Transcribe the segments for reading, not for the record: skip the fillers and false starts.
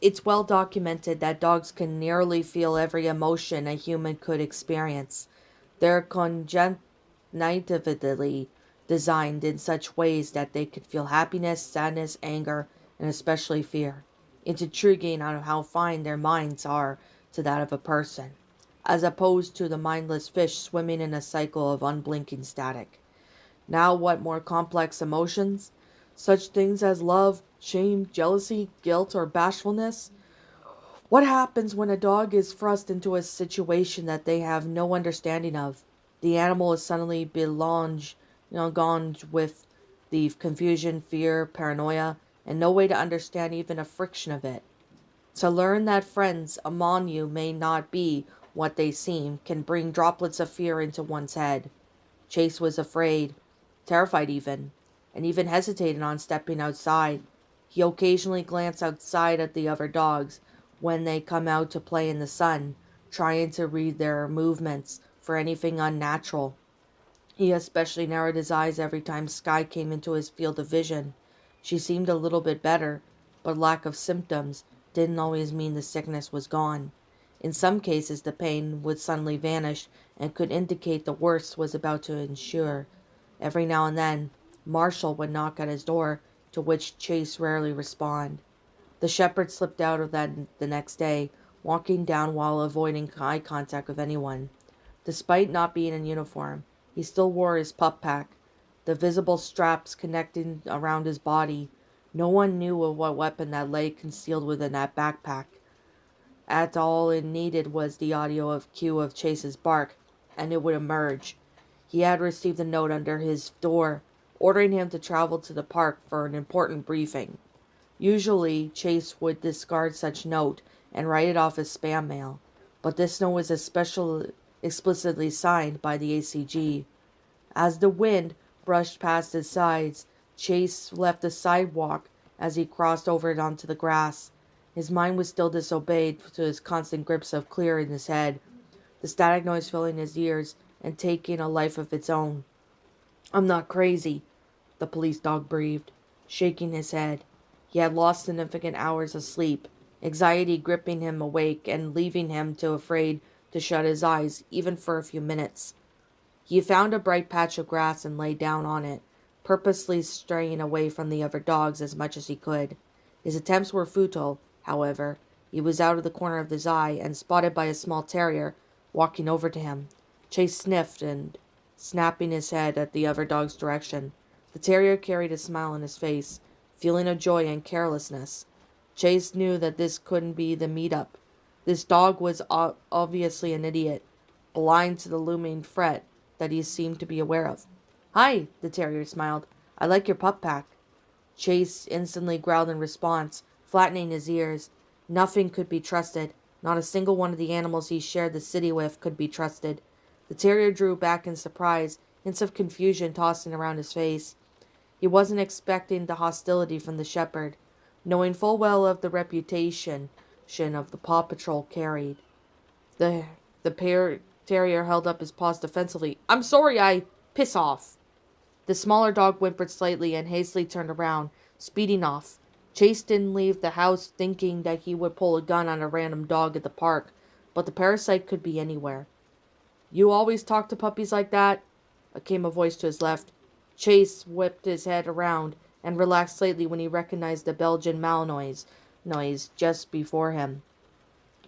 It's well documented that dogs can nearly feel every emotion a human could experience. They're cognitively designed in such ways that they can feel happiness, sadness, anger, and especially fear. It's intriguing on how fine their minds are to that of a person, as opposed to the mindless fish swimming in a cycle of unblinking static. Now, what more complex emotions? Such things as love, shame, jealousy, guilt, or bashfulness? What happens when a dog is thrust into a situation that they have no understanding of? The animal is suddenly gone with the confusion, fear, paranoia, and no way to understand even a friction of it. To learn that friends among you may not be what they seem can bring droplets of fear into one's head. Chase was afraid, terrified and even hesitated on stepping outside. He occasionally glanced outside at the other dogs when they come out to play in the sun, trying to read their movements for anything unnatural. He especially narrowed his eyes every time Sky came into his field of vision. She seemed a little bit better, but lack of symptoms didn't always mean the sickness was gone. In some cases, the pain would suddenly vanish and could indicate the worst was about to ensue. Every now and then, Marshall would knock at his door, to which Chase rarely responded. The shepherd slipped out of that the next day, walking down while avoiding eye contact with anyone. Despite not being in uniform, he still wore his pup pack, the visible straps connecting around his body. No one knew of what weapon that lay concealed within that backpack. At all it needed was the audio of cue of Chase's bark, and it would emerge. He had received a note under his door, ordering him to travel to the park for an important briefing. Usually, Chase would discard such note and write it off as spam mail, but this note was explicitly signed by the ACG. As the wind brushed past his sides, Chase left the sidewalk as he crossed over it onto the grass. His mind was still disobeyed to his constant grips of clear in his head, the static noise filling his ears and taking a life of its own. I'm not crazy, the police dog breathed, shaking his head. He had lost significant hours of sleep, anxiety gripping him awake and leaving him too afraid to shut his eyes, even for a few minutes. He found a bright patch of grass and lay down on it, purposely straying away from the other dogs as much as he could. His attempts were futile, however. He was out of the corner of his eye and spotted by a small terrier walking over to him. Chase sniffed and, snapping his head at the other dog's direction. The terrier carried a smile on his face, feeling of joy and carelessness. Chase knew that this couldn't be the meetup. This dog was obviously an idiot, blind to the looming threat that he seemed to be aware of. Hi, the terrier smiled. I like your pup pack. Chase instantly growled in response, flattening his ears. Nothing could be trusted. Not a single one of the animals he shared the city with could be trusted. The terrier drew back in surprise, hints of confusion tossing around his face. He wasn't expecting the hostility from the shepherd, knowing full well of the reputation of the Paw Patrol carried. The terrier held up his paws defensively. I'm sorry, I... Piss off. The smaller dog whimpered slightly and hastily turned around, speeding off. Chase didn't leave the house thinking that he would pull a gun on a random dog at the park, but the parasite could be anywhere. You always talk to puppies like that? Came a voice to his left. Chase whipped his head around and relaxed slightly when he recognized the Belgian Malinois noise just before him.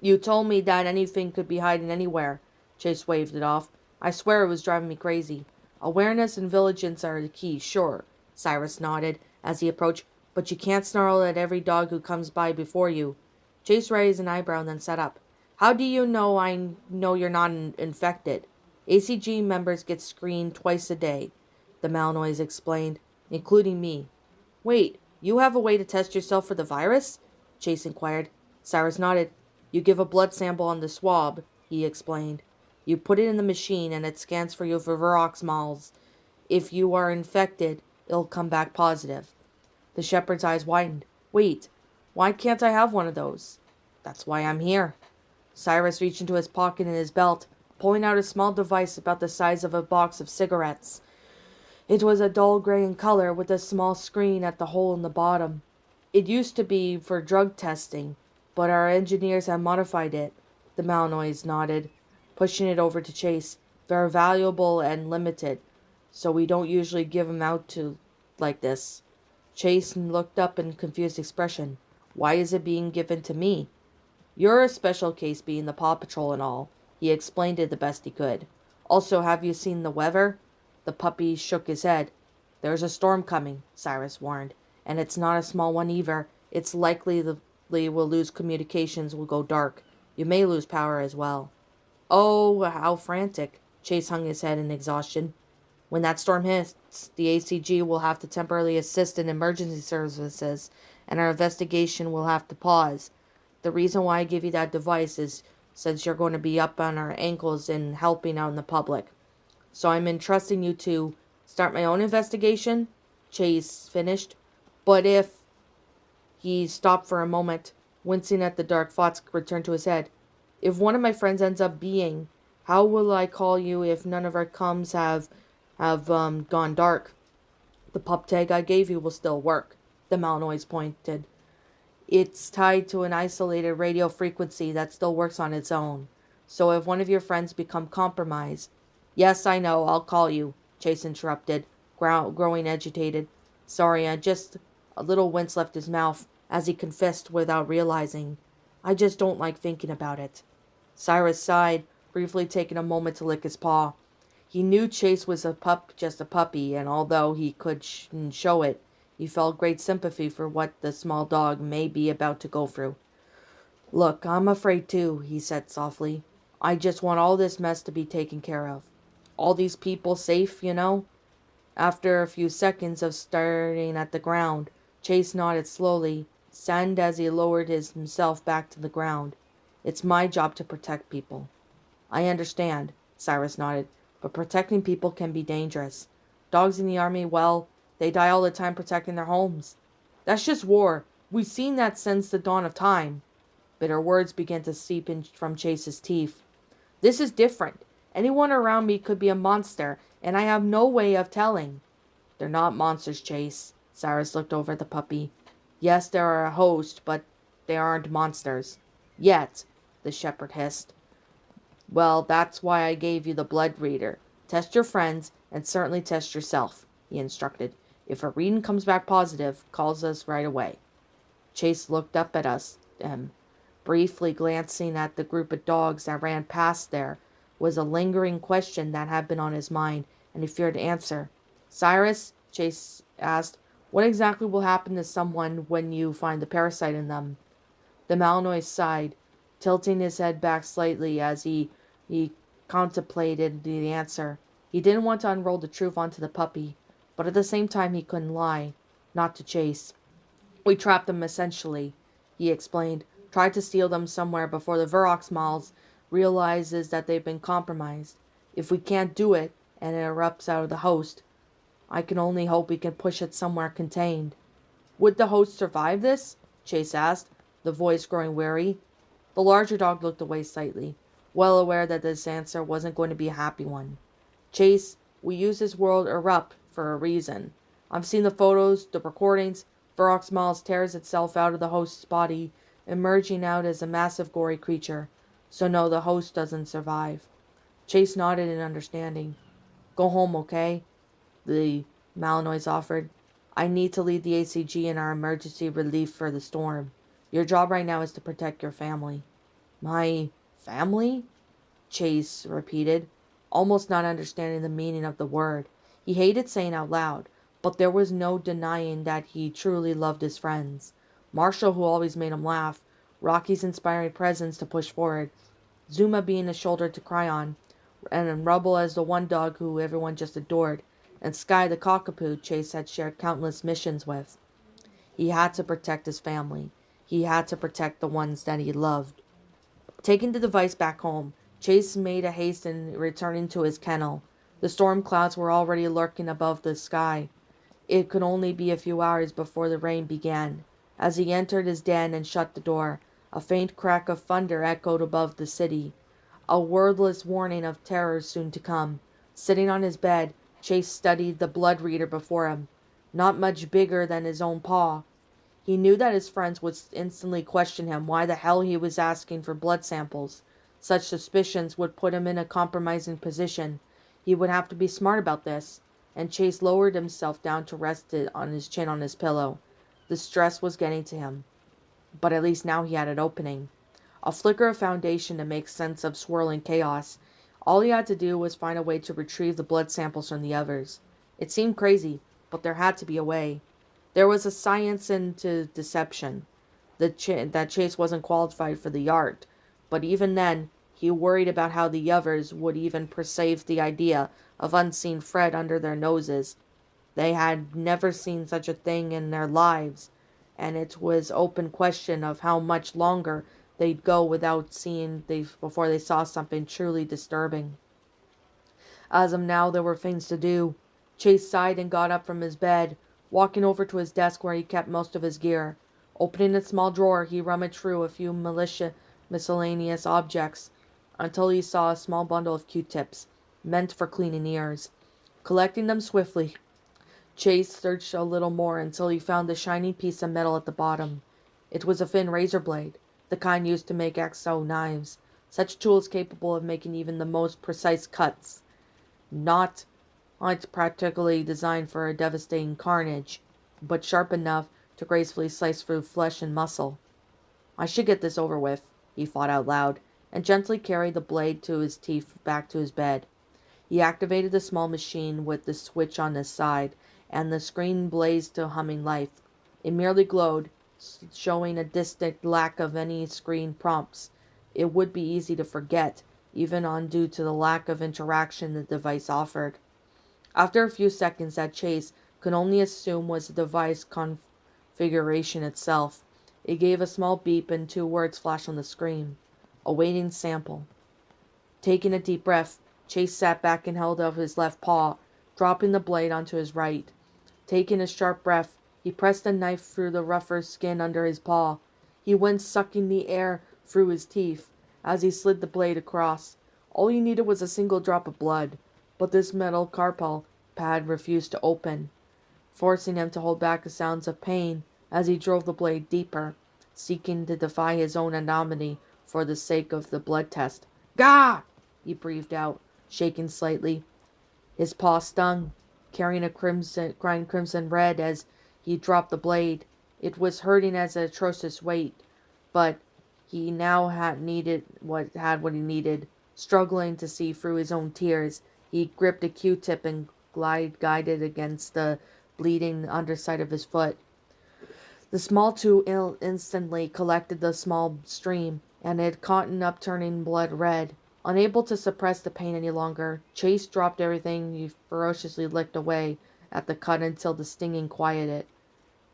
You told me that anything could be hiding anywhere. Chase waved it off. I swear it was driving me crazy. Awareness and vigilance are the key, sure. Cyrus nodded as he approached, but you can't snarl at every dog who comes by before you. Chase raised an eyebrow and then sat up. How do you know I know you're not infected? ACG members get screened twice a day, the Malinois explained, including me. Wait, you have a way to test yourself for the virus? Chase inquired. Cyrus nodded. You give a blood sample on the swab, he explained. You put it in the machine and it scans for you for Virox moles. If you are infected, it'll come back positive. The shepherd's eyes widened. Wait, why can't I have one of those? That's why I'm here. Cyrus reached into his pocket in his belt, pulling out a small device about the size of a box of cigarettes. It was a dull gray in color with a small screen at the hole in the bottom. It used to be for drug testing. But our engineers have modified it. The Malinois nodded, pushing it over to Chase. They're valuable and limited, so we don't usually give 'em out to like this. Chase looked up in confused expression. Why is it being given to me? You're a special case being the Paw Patrol and all. He explained it the best he could. Also, have you seen the weather? The puppy shook his head. There's a storm coming, Cyrus warned. And it's not a small one either. It's likely we'll lose communications, will go dark. You may lose power as well. Oh, how frantic. Chase hung his head in exhaustion. When that storm hits, the ACG will have to temporarily assist in emergency services, and our investigation will have to pause. The reason why I give you that device is since you're going to be up on our ankles in helping out in the public. So I'm entrusting you to start my own investigation, Chase finished. But if... He stopped for a moment, wincing at the dark thoughts returned to his head. If one of my friends ends up being, how will I call you if none of our comms have gone dark? The pup tag I gave you will still work, the Malinois pointed. It's tied to an isolated radio frequency that still works on its own. So if one of your friends become compromised... Yes, I know, I'll call you, Chase interrupted, growing agitated. Sorry, just... A little wince left his mouth as he confessed without realizing. I just don't like thinking about it. Cyrus sighed, briefly taking a moment to lick his paw. He knew Chase was just a puppy, and although he couldn't show it, he felt great sympathy for what the small dog may be about to go through. Look, I'm afraid too, he said softly. I just want all this mess to be taken care of. All these people safe, you know? After a few seconds of staring at the ground, Chase nodded slowly, saddened as he lowered himself back to the ground. It's my job to protect people. I understand, Cyrus nodded, but protecting people can be dangerous. Dogs in the army, well, they die all the time protecting their homes. That's just war. We've seen that since the dawn of time. Bitter words began to seep in from Chase's teeth. This is different. Anyone around me could be a monster, and I have no way of telling. They're not monsters, Chase. Cyrus looked over at the puppy. Yes, there are a host, but they aren't monsters. Yet, the shepherd hissed. Well, that's why I gave you the blood reader. Test your friends, and certainly test yourself, he instructed. If a reading comes back positive, calls us right away. Chase looked up at us, briefly glancing at the group of dogs that ran past. There was a lingering question that had been on his mind, and he feared to answer. Cyrus, Chase asked, what exactly will happen to someone when you find the parasite in them? The Malinois sighed, tilting his head back slightly as he contemplated the answer. He didn't want to unroll the truth onto the puppy, but at the same time he couldn't lie, not to Chase. We trapped them essentially, he explained. Tried to steal them somewhere before the Veroxmals realizes that they've been compromised. If we can't do it, and it erupts out of the host, I can only hope we can push it somewhere contained. Would the host survive this? Chase asked, the voice growing weary. The larger dog looked away slightly, well aware that this answer wasn't going to be a happy one. Chase, we use this world erupt for a reason. I've seen the photos, the recordings. Veroxmals tears itself out of the host's body, emerging out as a massive gory creature. So no, the host doesn't survive. Chase nodded in understanding. Go home, okay? The Malinois offered. I need to lead the ACG in our emergency relief for the storm. Your job right now is to protect your family. My family? Chase repeated, almost not understanding the meaning of the word. He hated saying out loud, but there was no denying that he truly loved his friends. Marshall, who always made him laugh, Rocky's inspiring presence to push forward, Zuma being a shoulder to cry on, and Rubble as the one dog who everyone just adored, and Sky the cockapoo Chase had shared countless missions with. He had to protect his family. He had to protect the ones that he loved. Taking the device back home, Chase made a haste in returning to his kennel. The storm clouds were already lurking above the sky. It could only be a few hours before the rain began. As he entered his den and shut the door, a faint crack of thunder echoed above the city, a wordless warning of terror soon to come. Sitting on his bed, Chase studied the blood reader before him, not much bigger than his own paw. He knew that his friends would instantly question him why the hell he was asking for blood samples. Such suspicions would put him in a compromising position. He would have to be smart about this, and Chase lowered himself down to rest it on his chin on his pillow. The stress was getting to him, but at least now he had an opening. A flicker of foundation to make sense of swirling chaos. All he had to do was find a way to retrieve the blood samples from the others. It seemed crazy, but there had to be a way. There was a science into deception. That Chase wasn't qualified for the art, but even then, he worried about how the others would even perceive the idea of unseen Fred under their noses. They had never seen such a thing in their lives, and it was open question of how much longer they'd go without seeing before they saw something truly disturbing. As of now, there were things to do. Chase sighed and got up from his bed, walking over to his desk where he kept most of his gear. Opening a small drawer, he rummaged through a few miscellaneous objects until he saw a small bundle of Q-tips, meant for cleaning ears. Collecting them swiftly, Chase searched a little more until he found a shiny piece of metal at the bottom. It was a thin razor blade, the kind used to make XO knives, such tools capable of making even the most precise cuts. Not practically designed for a devastating carnage, but sharp enough to gracefully slice through flesh and muscle. I should get this over with, he thought out loud, and gently carried the blade to his teeth back to his bed. He activated the small machine with the switch on his side, and the screen blazed to humming life. It merely glowed, showing a distinct lack of any screen prompts. It would be easy to forget, even on due to the lack of interaction the device offered. After a few seconds that Chase could only assume was the device configuration itself, it gave a small beep and two words flashed on the screen. Awaiting sample. Taking a deep breath, Chase sat back and held up his left paw, dropping the blade onto his right. Taking a sharp breath, he pressed the knife through the rougher skin under his paw. He went sucking the air through his teeth as he slid the blade across. All he needed was a single drop of blood, but this metal carpal pad refused to open, forcing him to hold back the sounds of pain as he drove the blade deeper, seeking to defy his own anonymity for the sake of the blood test. Gah! He breathed out, shaking slightly. His paw stung, carrying a crimson red as he dropped the blade. It was hurting as an atrocious weight, but he now had what he needed. Struggling to see through his own tears, he gripped a Q-tip and guided against the bleeding underside of his foot. The small tube instantly collected the small stream, and it caught up, turning blood red. Unable to suppress the pain any longer, Chase dropped everything he ferociously licked away at the cut until the stinging quieted.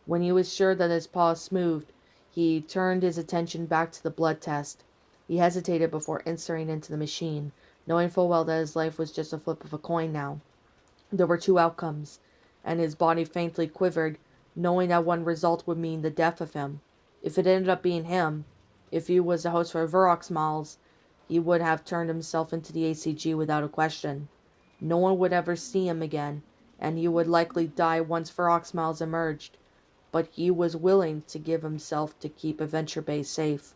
When he was sure that his paw smoothed, he turned his attention back to the blood test. He hesitated before inserting into the machine, knowing full well that his life was just a flip of a coin now. There were two outcomes, and his body faintly quivered, knowing that one result would mean the death of him. If it ended up being him, if he was the host for Vurox Malls, he would have turned himself into the ACG without a question. No one would ever see him again, and he would likely die once Vurox Malls emerged. But he was willing to give himself to keep Adventure Bay safe.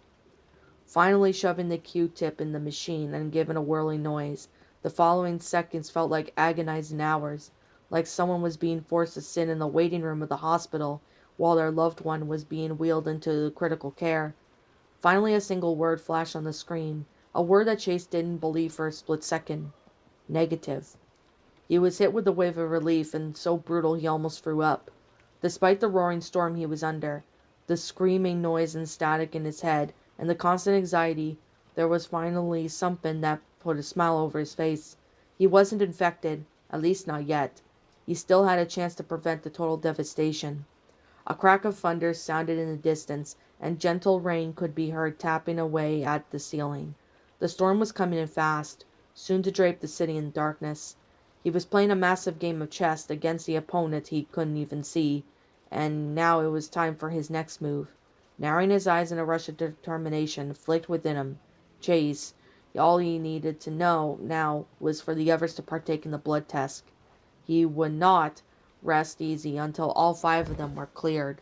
Finally shoving the Q-tip in the machine and giving a whirling noise, the following seconds felt like agonizing hours, like someone was being forced to sit in the waiting room of the hospital while their loved one was being wheeled into critical care. Finally a single word flashed on the screen, a word that Chase didn't believe for a split second. Negative. He was hit with a wave of relief, and so brutal he almost threw up. Despite the roaring storm he was under, the screaming noise and static in his head, and the constant anxiety, there was finally something that put a smile over his face. He wasn't infected, at least not yet. He still had a chance to prevent the total devastation. A crack of thunder sounded in the distance, and gentle rain could be heard tapping away at the ceiling. The storm was coming in fast, soon to drape the city in darkness. He was playing a massive game of chess against the opponent he couldn't even see, and now it was time for his next move. Narrowing his eyes in a rush of determination flicked within him. Chase, all he needed to know now was for the others to partake in the blood test. He would not rest easy until all 5 of them were cleared.